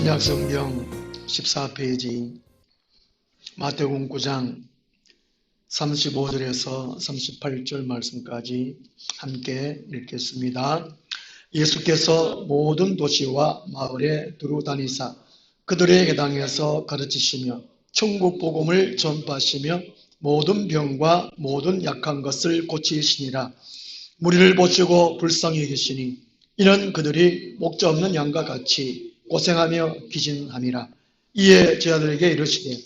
신약성경 14페이지 마태복음 9장 35절에서 38절 말씀까지 함께 읽겠습니다. 예수께서 모든 도시와 마을에 두루 다니사 그들의 회당에서 가르치시며 천국 복음을 전파하시며 모든 병과 모든 약한 것을 고치시니라. 무리를 보시고 불쌍히 여기시니 이는 그들이 목자 없는 양과 같이 고생하며 기진함이라. 이에 제자들에게 이르시되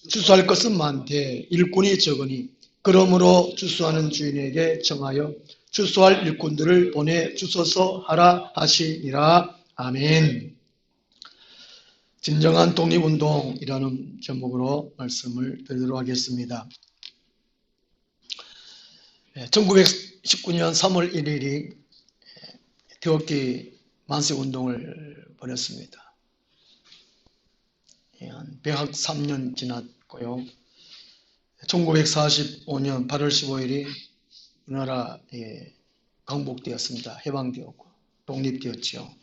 추수할 것은 많되 일꾼이 적으니 그러므로 추수하는 주인에게 청하여 추수할 일꾼들을 보내 주소서 하라 하시니라. 아멘. 진정한 독립운동이라는 제목으로 말씀을 드리도록 하겠습니다. 1919년 3월 1일이 태극기 만세운동을 벌였습니다. 한 103년 지났고요. 1945년 8월 15일이 우리나라에 강복되었습니다. 해방되었고 독립되었죠.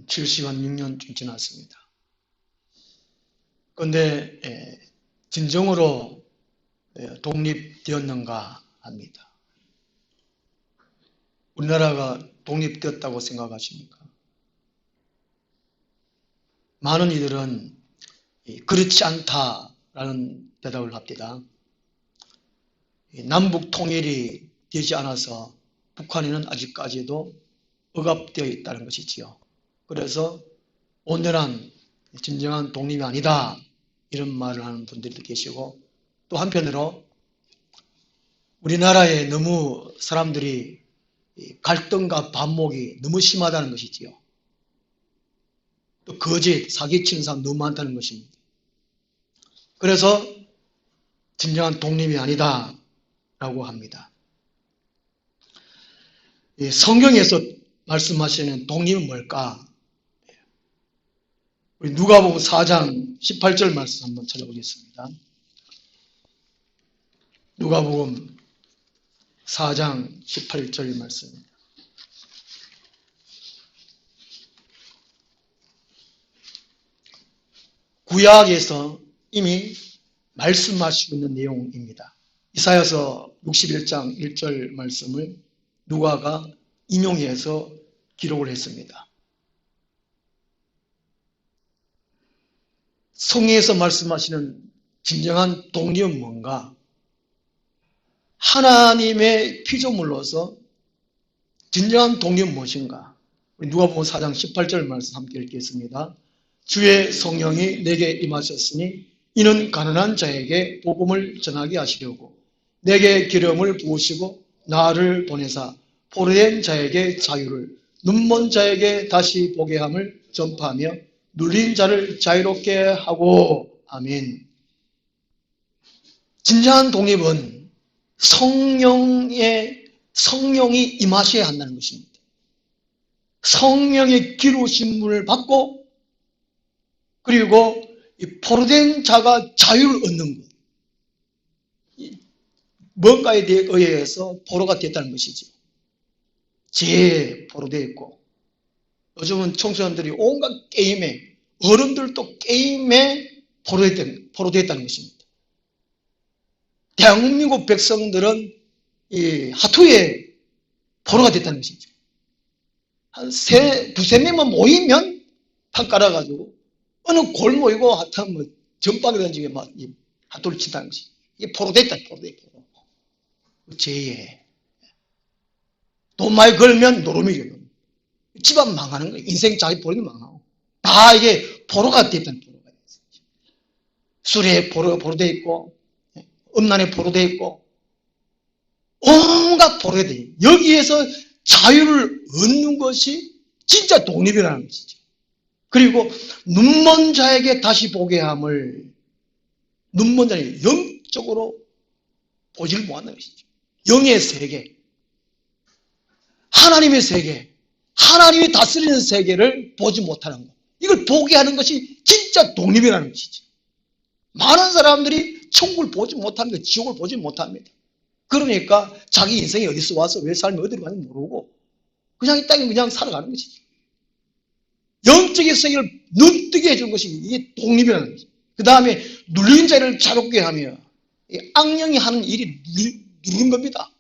76년쯤 지났습니다. 그런데 진정으로 독립되었는가 합니다. 우리나라가 독립되었다고 생각하십니까? 많은 이들은 그렇지 않다라는 대답을 합니다. 남북 통일이 되지 않아서 북한에는 아직까지도 억압되어 있다는 것이지요. 그래서 온전한 진정한 독립이 아니다 이런 말을 하는 분들도 계시고, 또 한편으로 우리나라에 너무 사람들이 갈등과 반목이 너무 심하다는 것이지요. 또 거짓, 사기치는 사람 너무 많다는 것입니다. 그래서 진정한 독립이 아니다 라고 합니다. 성경에서 말씀하시는 독립은 뭘까? 우리 누가복음 4장 18절 말씀 한번 찾아보겠습니다. 누가복음 4장 18절 말씀입니다. 구약에서 이미 말씀하시고 있는 내용입니다. 이사야서 61장 1절 말씀을 누가가 인용해서 기록을 했습니다. 성경에서 말씀하시는 진정한 독립은 뭔가? 하나님의 피조물로서 진정한 독립은 무엇인가? 누가복음 4장 18절 말씀 함께 읽겠습니다. 주의 성령이 내게 임하셨으니 이는 가난한 자에게 복음을 전하게 하시려고 내게 기름을 부으시고 나를 보내사 포로된 자에게 자유를, 눈먼 자에게 다시 보게 함을 전파하며 눌린 자를 자유롭게 하고. 아멘. 진정한 독립은 성령이 임하셔야 한다는 것입니다. 성령의 기르심을 받고, 그리고 이 포로된 자가 자유를 얻는 것, 뭔가에 의해서 포로가 됐다는 것이죠. 죄에 포로되어 있고, 요즘은 청소년들이 온갖 게임에, 어른들도 게임에 포로되었다는 것입니다. 대한민국 백성들은 이 하투에 포로가 됐다는 것이죠. 한 두세 명만 모이면 판 깔아가지고 어느 골목이고 하여튼 뭐 전방에 던지게 막 하투를 친다는 것이. 이게 포로됐다, 포로. 죄에. 돈 많이 걸면 노름이죠. 집안 망하는 거예요. 인생 자기 버리기 망하고. 다 이게 포로가 됐다는 포로가 됐어요. 술에 포로되어 있고, 음란에 포로되어 있고, 온갖 포로가 돼요. 여기에서 자유를 얻는 것이 진짜 독립이라는 것이죠. 그리고 눈먼 자에게 다시 보게 함을, 눈먼 자에게 영적으로 보지를 못한다는 것이죠. 영의 세계, 하나님의 세계, 하나님이 다스리는 세계를 보지 못하는 것, 이걸 보게 하는 것이 진짜 독립이라는 것이죠. 많은 사람들이 천국을 보지 못합니다. 지옥을 보지 못합니다. 그러니까 자기 인생이 어디서 와서 왜 삶이 어디로 가는지 모르고 그냥 이 땅에 그냥 살아가는 것이죠. 영적인 세계를 눈뜨게 해주는 것이 이게 독립이라는 거죠. 그 다음에 눌린 자를 자롭게 하며 악령이 하는 일이 누른 겁니다.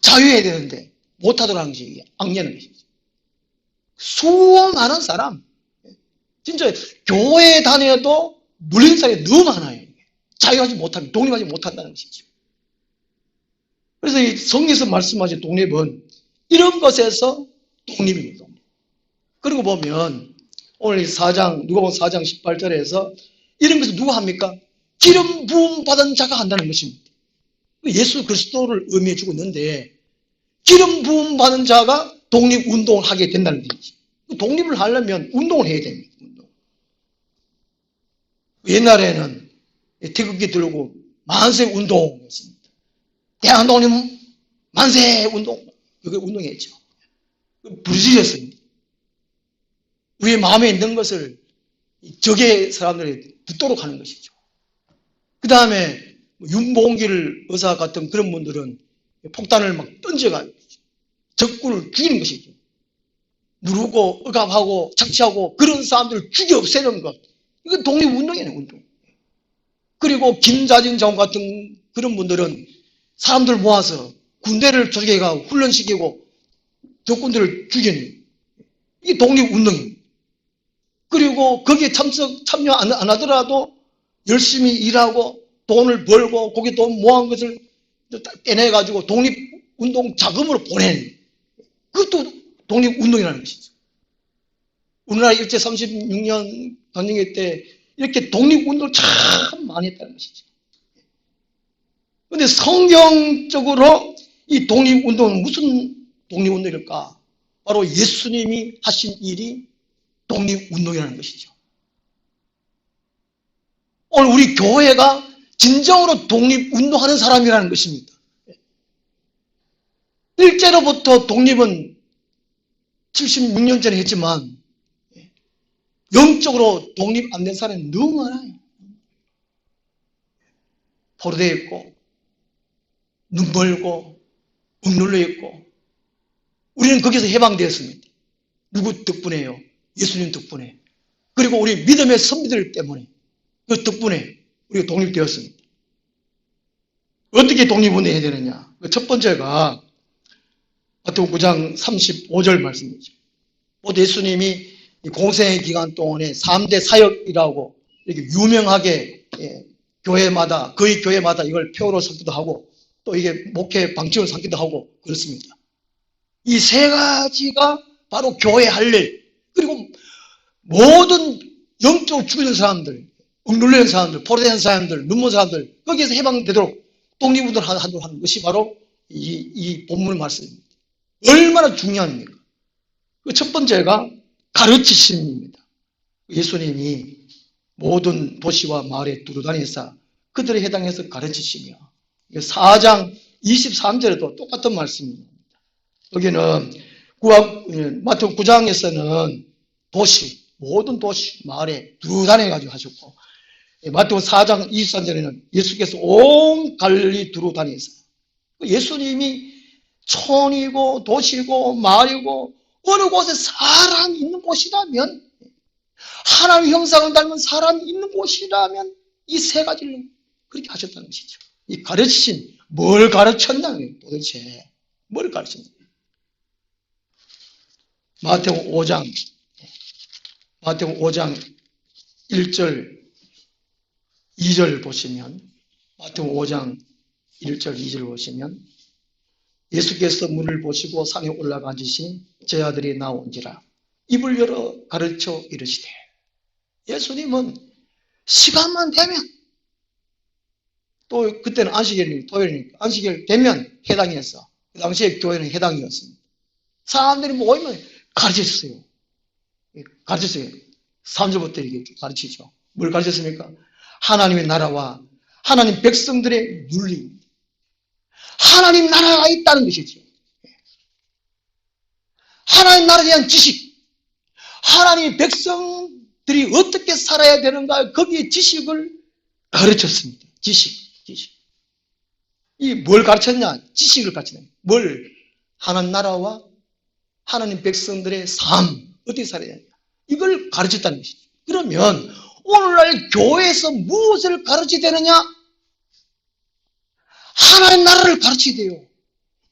자유해야 되는데 못하도록 하는 것이 악령인 것이죠. 수많은 사람, 진짜 교회에 다녀도 눌린 사람이 너무 많아요. 자유하지 못하면, 독립하지 못한다는 것이죠. 그래서 이 성경에서 말씀하신 독립은 이런 것에서 독립입니다. 그리고 보면 오늘 4장, 누가복음 4장 18절에서 이런 것을 누가 합니까? 기름 부음 받은 자가 한다는 것입니다. 예수 그리스도를 의미해 주고 있는데 기름 부음 받은 자가 독립운동을 하게 된다는 것이죠. 독립을 하려면 운동을 해야 됩니다. 운동. 옛날에는 태극기 들고 만세 운동이었습니다. 대한독립 만세 운동, 그게 운동이었죠. 부르짖었습니다. 우리의 마음에 있는 것을 적의 사람들이 듣도록 하는 것이죠. 그 다음에 윤봉길 의사 같은 그런 분들은 폭탄을 막 던져가지고 적군을 죽이는 것이죠. 누르고 억압하고 착취하고 그런 사람들을 죽여 없애는 것. 이건 독립운동이에요, 운동. 그리고 김자진 장군 같은 그런 분들은 사람들 모아서 군대를 조직해가 훈련시키고 적군들을 죽이는 이게 독립운동입니다. 그리고 거기에 참여 안 하더라도 열심히 일하고 돈을 벌고 거기 돈 모은 것을 떼내가지고 독립운동 자금으로 보내는 그것도 독립운동이라는 것이죠. 우리나라 일제 36년 전쟁 때 이렇게 독립운동을 참 많이 했다는 것이죠. 그런데 성경적으로 이 독립운동은 무슨 독립운동일까? 바로 예수님이 하신 일이 독립운동이라는 것이죠. 오늘 우리 교회가 진정으로 독립운동하는 사람이라는 것입니다. 일제로부터 독립은 76년 전에 했지만 영적으로 독립 안 된 사람이 너무 많아요. 포로되어 있고 눈 멀고 억눌려 있고 우리는 거기서 해방되었습니다. 누구 덕분에요? 예수님 덕분에. 그리고 우리 믿음의 선비들 때문에 그 덕분에 우리가 독립되었습니다. 어떻게 독립운동해야 되느냐? 첫 번째가 마태복음 9장 35절 말씀이죠. 모두 예수님이 공생의 기간 동안에 3대 사역이라고 이렇게 유명하게 교회마다 거의 교회마다 이걸 표로 삼기도 하고 또 이게 목회 방침을 삼기도 하고 그렇습니다. 이 세 가지가 바로 교회 할 일, 그리고 모든 영적으로 죽이는 사람들, 억눌리는 사람들, 포로된 사람들, 눈먼 사람들 거기에서 해방되도록 독립운동을 하는 것이 바로 이 본문의 말씀입니다. 얼마나 중요합니까? 그 첫 번째가 가르치심입니다. 예수님이 모든 도시와 마을에 두루다니사 그들에 해당해서 가르치시며 4장 23절에도 똑같은 말씀입니다. 여기는 마태복음 9장에서는 도시, 모든 도시, 마을에 두루다녀가지고 하셨고 마태복음 4장 23절에는 예수께서 온 갈릴리 두루다니사 예수님이 촌이고 도시고 마을이고 어느 곳에 사람이 있는 곳이라면 하나님의 형상을 닮은 사람이 있는 곳이라면 이 세 가지를 그렇게 하셨다는 것이죠. 이 가르치신 뭘 가르쳤냐면 도대체 뭘 가르쳤냐? 마태복음 5장 1절 2절 보시면 마태복음 5장 1절 2절 보시면 예수께서 문을 보시고 산에 올라가 앉으시니 제 아들이 나온지라 입을 열어 가르쳐 이르시되 예수님은 시간만 되면 또 그때는 안식일이니까 토요일이니까 안식일 되면 해당이었어. 그 당시에 교회는 해당이었습니다. 사람들이 모이면 가르쳤어요. 가르쳤어요. 3절부터 이렇게 가르치죠. 뭘 가르쳤습니까? 하나님의 나라와 하나님 백성들의 윤리, 하나님 나라가 있다는 것이죠. 하나님 나라에 대한 지식, 하나님 백성들이 어떻게 살아야 되는가 거기에 지식을 가르쳤습니다. 지식. 이 뭘 가르쳤냐? 지식을 가르쳤냐? 뭘? 하나님 나라와 하나님 백성들의 삶, 어떻게 살아야 하냐. 이걸 가르쳤다는 것이죠. 그러면 오늘날 교회에서 무엇을 가르쳐야 되느냐? 하나님 나라를 가르쳐야 돼요.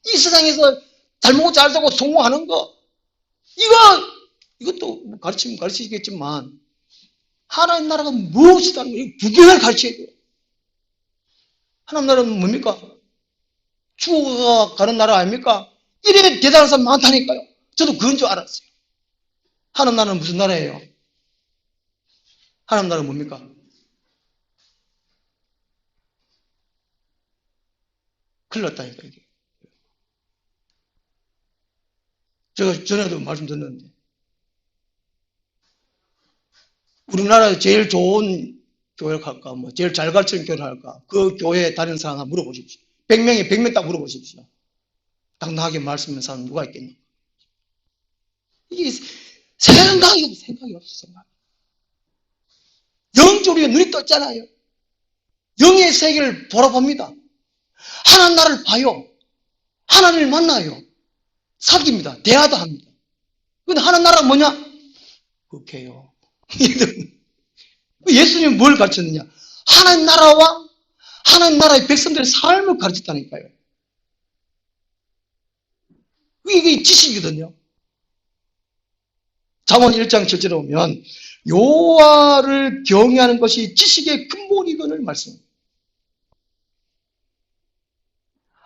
이 세상에서 잘 먹고 잘 살고 성공하는 거, 이것도 가르치면 가르치겠지만, 하나님 나라가 무엇이다는 거, 구경을 가르쳐야 돼요. 하나님 나라는 뭡니까? 죽어가는 나라 아닙니까? 이래 대단한 사람 많다니까요. 저도 그건 줄 알았어요. 하나님 나라는 무슨 나라예요? 하나님 나라는 뭡니까? 큰일 났다니까, 이게. 제가 전에도 말씀드렸는데, 우리나라에 제일 좋은 교회를 갈까, 뭐, 제일 잘 가르치는 교회를 할까, 그 교회에 다니는 사람 한번 물어보십시오. 100명에 100명 딱 물어보십시오. 당당하게 말씀하는 사람 누가 있겠냐? 이게 생각이 없어, 생각. 영적으로 눈이 떴잖아요. 영의 세계를 돌아봅니다. 하나님 나라를 봐요. 하나님을 만나요. 사귀입니다. 대화도 합니다. 근데 하나님 나라가 뭐냐? 그렇게요. 예수님은 뭘 가르쳤느냐? 하나님 나라와 하나님 나라의 백성들의 삶을 가르쳤다니까요. 이게 지식이거든요. 잠언 1장 7절에 보면 여호와를 경외하는 것이 지식의 근본이거늘 말씀합니다.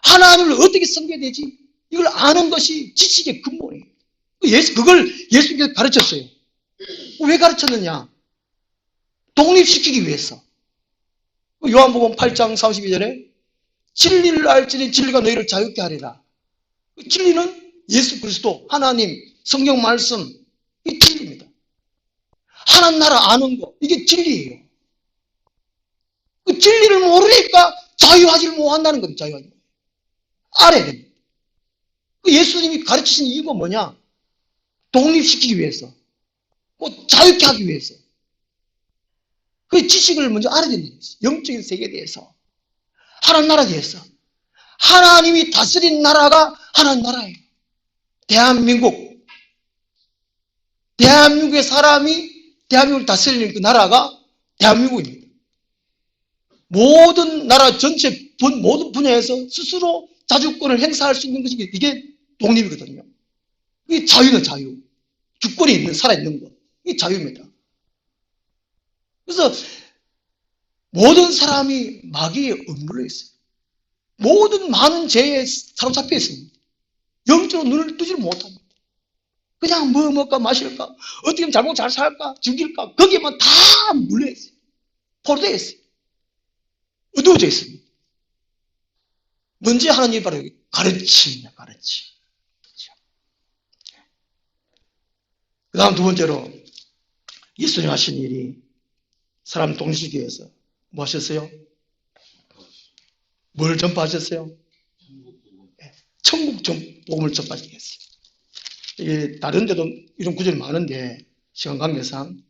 하나님을 어떻게 섬겨야 되지? 이걸 아는 것이 지식의 근본이에요. 그걸 예수님께서 가르쳤어요. 왜 가르쳤느냐? 독립시키기 위해서. 요한복음 8장 32절에 진리를 알지니 진리가 너희를 자유케 하리라. 진리는 예수 그리스도, 하나님, 성경 말씀, 이게 진리입니다. 하나님 나라 아는 거, 이게 진리예요. 그 진리를 모르니까 자유하지를 못한다는 겁니다. 자유하지 못. 알아야 됩니다. 예수님이 가르치신 이유가 뭐냐? 독립시키기 위해서, 꼭 자유케 하기 위해서. 그 지식을 먼저 알아야 된다는 거죠. 영적인 세계에 대해서, 하나님 나라에 대해서. 하나님이 다스린 나라가 하나님 나라예요. 대한민국의 사람이 대한민국을 다스리는 그 나라가 대한민국입니다. 모든 나라 전체, 모든 분야에서 스스로 자주권을 행사할 수 있는 것이 이게 독립이거든요. 이게 자유는 자유. 주권이 있는, 살아있는 것. 이게 자유입니다. 그래서 모든 사람이 마귀에 억눌려 있어요. 모든 많은 죄에 사로잡혀 있습니다. 영적으로 눈을 뜨지 못합니다. 그냥 뭐 먹을까 마실까, 어떻게 하면 잘 먹고 잘 살까, 죽일까, 거기에만 다 물려 있어요. 포로되어 있어요. 어두워져 있습니다. 뭔지 하나님이 바로 가르침이야, 가르침. 그 다음 두 번째로 예수님 하신 일이 사람 독립시키기 위해서 뭐 하셨어요? 뭘 전파하셨어요? 천국 복음을 전파하셨어요. 이게 다른 데도 이런 구절이 많은데 시간 관계상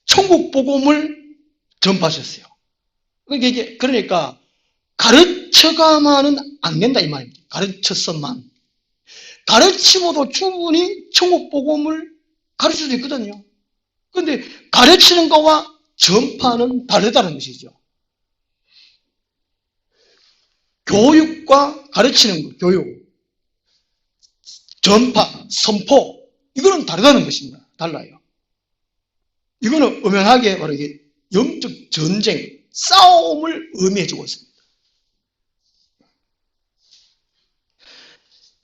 천국 복음을 전파하셨어요. 그러니까 가르쳐가만은 안 된다 이 말입니다. 가르쳤어만. 가르치고도 충분히 천국 복음을 가르칠 수 있거든요. 그런데 가르치는 것과 전파는 다르다는 것이죠. 교육과 가르치는 것, 교육, 전파, 선포, 이거는 다르다는 것입니다. 달라요. 이거는 엄연하게 바로 이게 영적 전쟁, 싸움을 의미해주고 있습니다.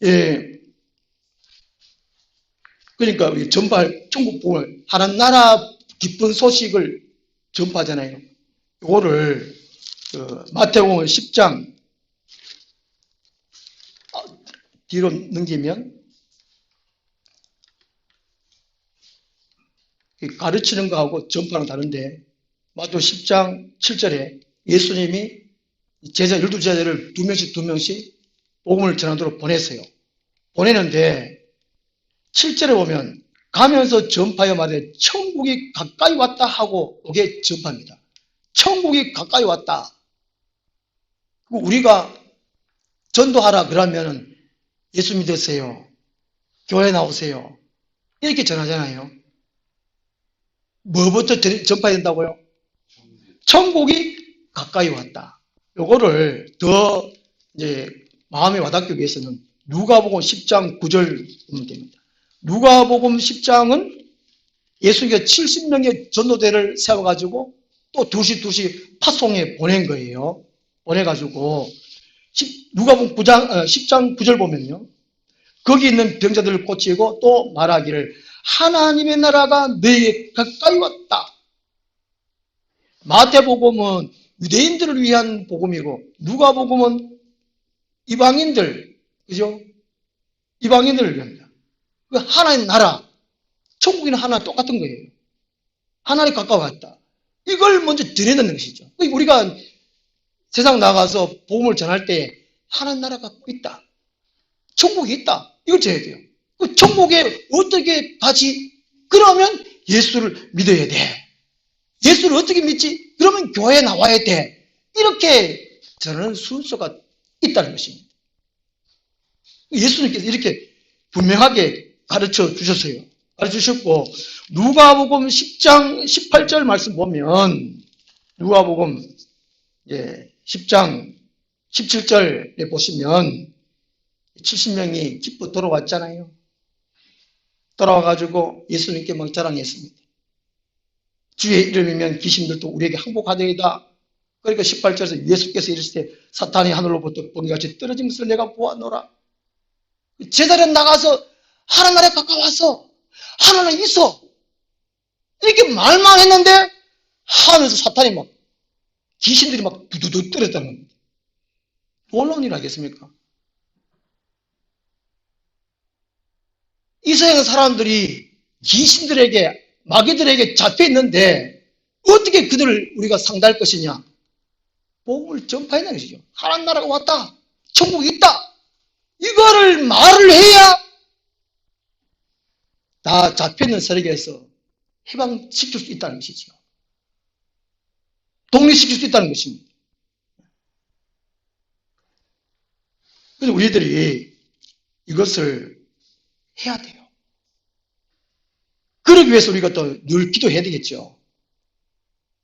예. 그러니까 우리 전파할 천국 복음을 하나님 나라 기쁜 소식을 전파하잖아요. 이거를 마태복음 10장 뒤로 넘기면 가르치는 거하고 전파는 다른데 마태복음 10장 7절에 예수님이 제자 12제자를 두 명씩 복음을 전하도록 보냈어요. 보내는데 7절에 보면 가면서 전파하여 말해 천국이 가까이 왔다 하고 이게 전파입니다. 천국이 가까이 왔다. 우리가 전도하라 그러면 예수 믿으세요. 교회 나오세요. 이렇게 전하잖아요. 뭐부터 전파해야 된다고요? 천국이 가까이 왔다. 요거를 더 이제 마음에 와닿기 위해서는 누가복음 10장 9절 보면 됩니다. 누가복음 10장은 예수님께서 70명의 전도대를 세워가지고 또 두시 파송에 보낸 거예요. 보내가지고 누가복음 10장 9절 보면요. 거기 있는 병자들을 고치고 또 말하기를 하나님의 나라가 너에게 가까이 왔다. 마태복음은 유대인들을 위한 복음이고 누가복음은 이방인들, 그죠? 이방인들을 위합니다. 그 하나님 나라, 천국이나 하나 똑같은 거예요. 하나님 가까웠다. 이걸 먼저 드러내는 것이죠. 우리가 세상 나가서 복음을 전할 때 하나님 나라가 있다. 천국이 있다. 이걸 전해야 돼요. 그 천국에 어떻게 가지? 그러면 예수를 믿어야 돼. 예수를 어떻게 믿지? 그러면 교회에 나와야 돼. 이렇게 전하는 순서가 있다는 것입니다. 예수님께서 이렇게 분명하게 가르쳐 주셨어요. 가르쳐 주셨고 누가복음 10장 18절 말씀 보면 누가복음 10장 17절에 보시면 70명이 기뻐 돌아왔잖아요. 돌아와가지고 예수님께 막 자랑했습니다. 주의 이름이면 귀신들도 우리에게 항복하되이다. 그러니까 18절에서 예수께서 이르시되 사탄이 하늘로부터 번개같이 떨어진 것을 내가 보았노라. 제자리에 나가서 하나님 나라에 가까워서 하나님 있어. 이렇게 말만 했는데 하늘에서 사탄이 막 귀신들이 막 두두두 떨어졌다는 겁니다. 놀라운 일 아니겠습니까? 이 세상 사람들이 귀신들에게 마귀들에게 잡혀 있는데 어떻게 그들을 우리가 상대할 것이냐? 복음을 전파해야 하는 것이죠. 하나님 나라가 왔다. 천국이 있다. 이거를 말을 해야 다 잡혀있는 세력에서 해방시킬 수 있다는 것이죠. 독립시킬 수 있다는 것입니다. 그래서 우리들이 이것을 해야 돼요. 그러기 위해서 우리가 또 늘 기도해야 되겠죠.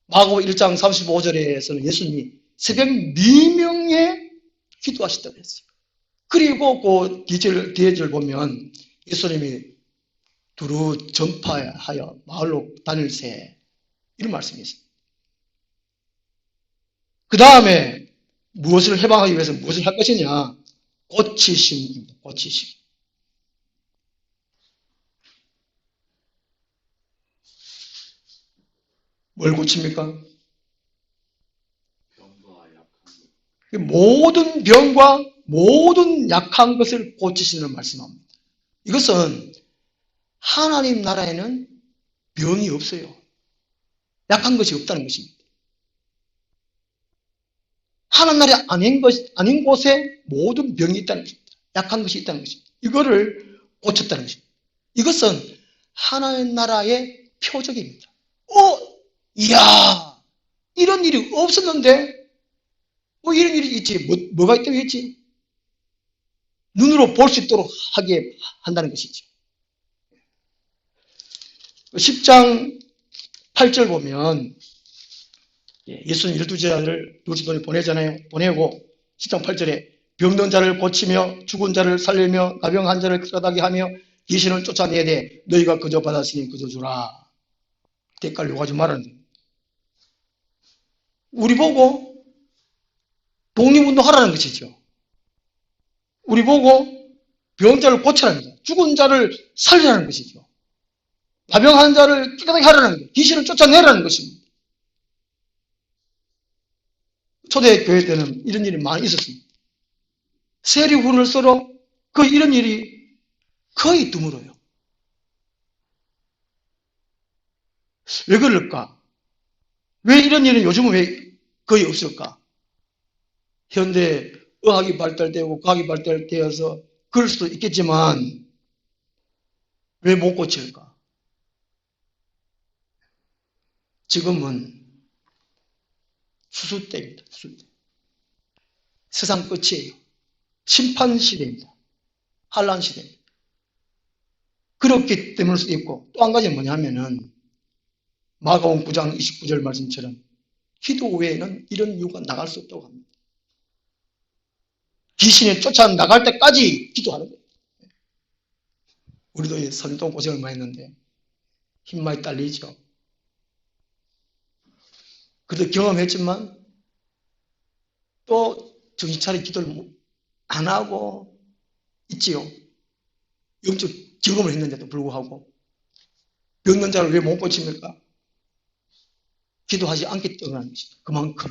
마가복음 1장 35절에서는 예수님이 새벽 4명에 기도하셨다고 했어요. 그리고 그 뒤에 절 보면 예수님이 두루 전파하여 마을로 다닐세 이런 말씀이 있습니다. 그 다음에 무엇을 해방하기 위해서 무엇을 할 것이냐? 고치심입니다. 고치심. 뭘 고칩니까? 모든 병과 모든 약한 것을 고치시는 말씀합니다. 이것은 하나님 나라에는 병이 없어요. 약한 것이 없다는 것입니다. 하나님 나라에 아닌 곳에 모든 병이 있다는 것입니다. 약한 것이 있다는 것입니다. 이거를 고쳤다는 것입니다. 이것은 하나님 나라의 표적입니다. 이야, 이런 일이 없었는데, 이런 일이 있지. 뭐가 있다고 했지? 눈으로 볼 수 있도록 하게 한다는 것이죠. 10장 8절 보면, 예수는 12제자를 두시돈에 보내잖아요. 보내고, 10장 8절에 병든 자를 고치며 죽은 자를 살리며 가병한 자를 끌어다게 하며 귀신을 쫓아내야 돼. 너희가 그저 받았으니 그저 주라. 대가를 요구하지 말라는 거예요. 우리 보고 독립운동 하라는 것이죠. 우리 보고 병자를 고치라는 거예요. 죽은 자를 살리라는 것이죠. 가병한 자를 깨끗하게 하라는 거예요. 귀신을 쫓아내라는 것입니다. 초대교회 때는 이런 일이 많이 있었습니다. 세리훈을 썰어 이런 일이 거의 드물어요. 왜 그럴까? 왜 이런 일은 요즘은 왜 거의 없을까? 현대 의학이 발달되고 과학이 발달되어서 그럴 수도 있겠지만 왜 못 고칠까? 지금은 수수 때입니다. 수수 때. 세상 끝이에요. 심판 시대입니다. 환란 시대입니다. 그렇기 때문일 수도 있고, 또 한 가지는 뭐냐면은 마가복음 9장 29절 말씀처럼 기도 외에는 이런 이유가 나갈 수 없다고 합니다. 귀신이 쫓아나갈 때까지 기도하는 거예요. 우리도 선동 고생을 많이 했는데 힘 많이 딸리죠. 그래도 경험했지만 또 정신 차려 기도를 안 하고 있지요. 영적 경험을 했는데도 불구하고 병든 자를 왜 못 고칩니까? 기도하지 않기 때문에 그만큼.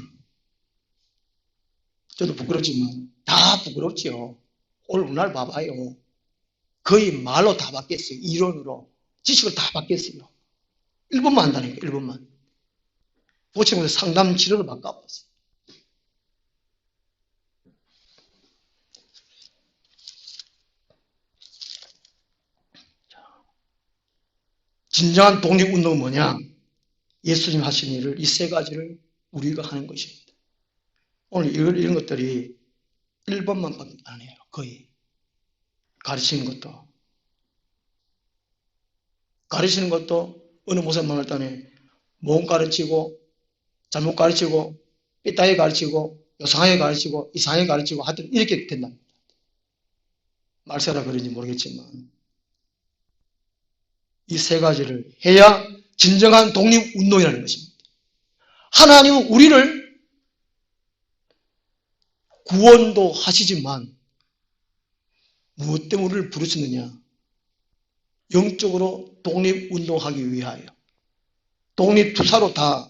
저도 부끄럽지만 다 부끄럽지요. 오늘 우리나라 봐봐요. 거의 말로 다 바뀌었어요. 이론으로. 지식을 다 바뀌었어요. 1분만 한다니까, 1분만. 보충에서 상담 치료를 바꿔봤어요. 진정한 독립운동은 뭐냐? 예수님 하신 일을, 이 세 가지를 우리가 하는 것입니다. 오늘 이런 것들이 1번만 밖에 안 해요. 거의. 가르치는 것도 어느 목사님 말했더니 못 가르치고 잘못 가르치고 삐딱하게 가르치고 요상하게 가르치고 이상하게 가르치고 하여튼 이렇게 된답니다. 말세라 그런지 모르겠지만 이 세 가지를 해야 진정한 독립운동이라는 것입니다. 하나님은 우리를 구원도 하시지만 무엇 때문에 우리를 부르셨느냐? 영적으로 독립운동하기 위하여 독립투사로 다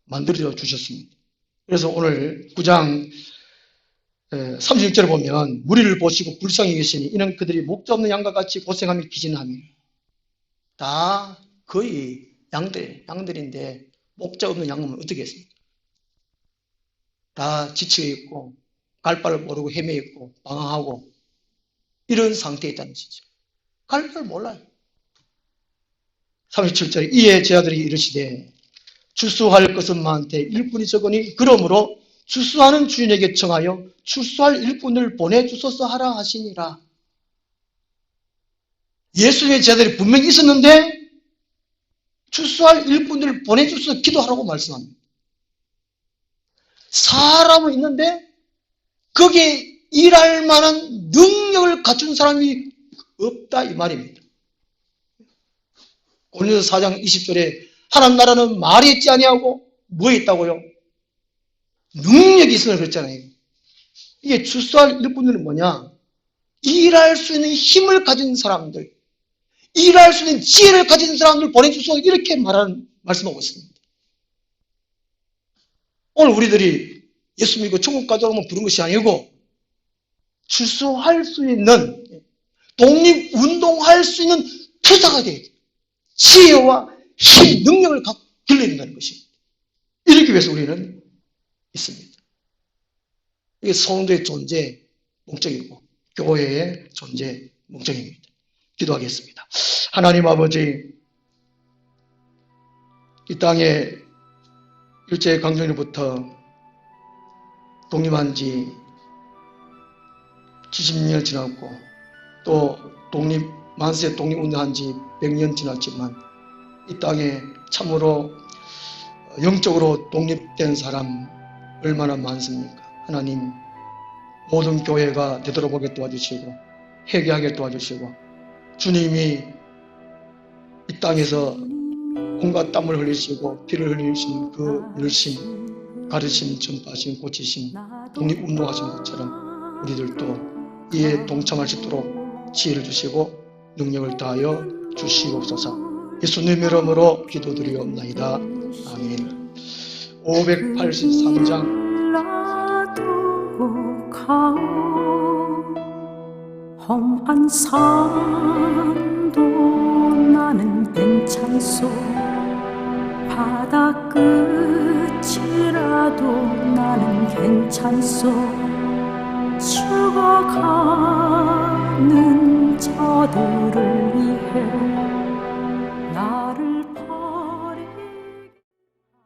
만들어 주셨습니다. 그래서 오늘 9장 36절에 보면 무리를 보시고 불쌍히 계시니 이는 그들이 목자 없는 양과 같이 고생하며 기진함이라. 다 거의 양들인데 목자 없는 양은 어떻게 했습니까? 다 지쳐 있고 갈 바를 모르고 헤매 있고 방황하고 이런 상태에 있다는 것이죠. 갈 바를 몰라요. 37절에 이에 제 아들이 이르시되 출수할 것은 많되 일꾼이 적으니 그러므로 출수하는 주인에게 청하여 출수할 일꾼을 보내주소서 하라 하시니라. 예수님의 제자들이 분명히 있었는데 출수할 일꾼들을 보내주소서 기도하라고 말씀합니다. 사람은 있는데 거기에 일할 만한 능력을 갖춘 사람이 없다 이 말입니다. 고린도서 4장 20절에 하나님 나라는 말이 있지 아니하고 뭐에 있다고요? 능력이 있으면 그랬잖아요. 이게 출소할 일꾼들은 뭐냐? 일할 수 있는 힘을 가진 사람들, 일할 수 있는 지혜를 가진 사람들 보내주소 이렇게 말씀하고 있습니다. 오늘 우리들이 예수 믿고 천국 가자고 부른 것이 아니고 출소할 수 있는 독립운동할 수 있는 투사가 돼야 돼요. 지혜와 힘, 능력을 길러야 된다는 것입니다. 이렇게 위해서 우리는 있습니다. 이게 성도의 존재 목적이고 교회의 존재 목적입니다. 기도하겠습니다. 하나님 아버지, 이 땅에 일제강점기부터 독립한 지 70년 지났고 또 만세 독립운동한 지 100년 지났지만 이 땅에 참으로 영적으로 독립된 사람 얼마나 많습니까? 하나님, 모든 교회가 되돌아보게 도와주시고 회개하게 도와주시고 주님이 이 땅에서 온갖 땀을 흘리시고 피를 흘리신 그 열심, 가르침, 전파하신, 고치신, 독립운동하신 것처럼 우리들도 이에 동참할 수 있도록 지혜를 주시고 능력을 다하여 주시옵소서. 예수님 이름으로 기도드리옵나이다. 아멘. 583장 험한 산도 나는 괜찮소. 바다 끝이라도 나는 괜찮소. 죽어가는 저들을 위해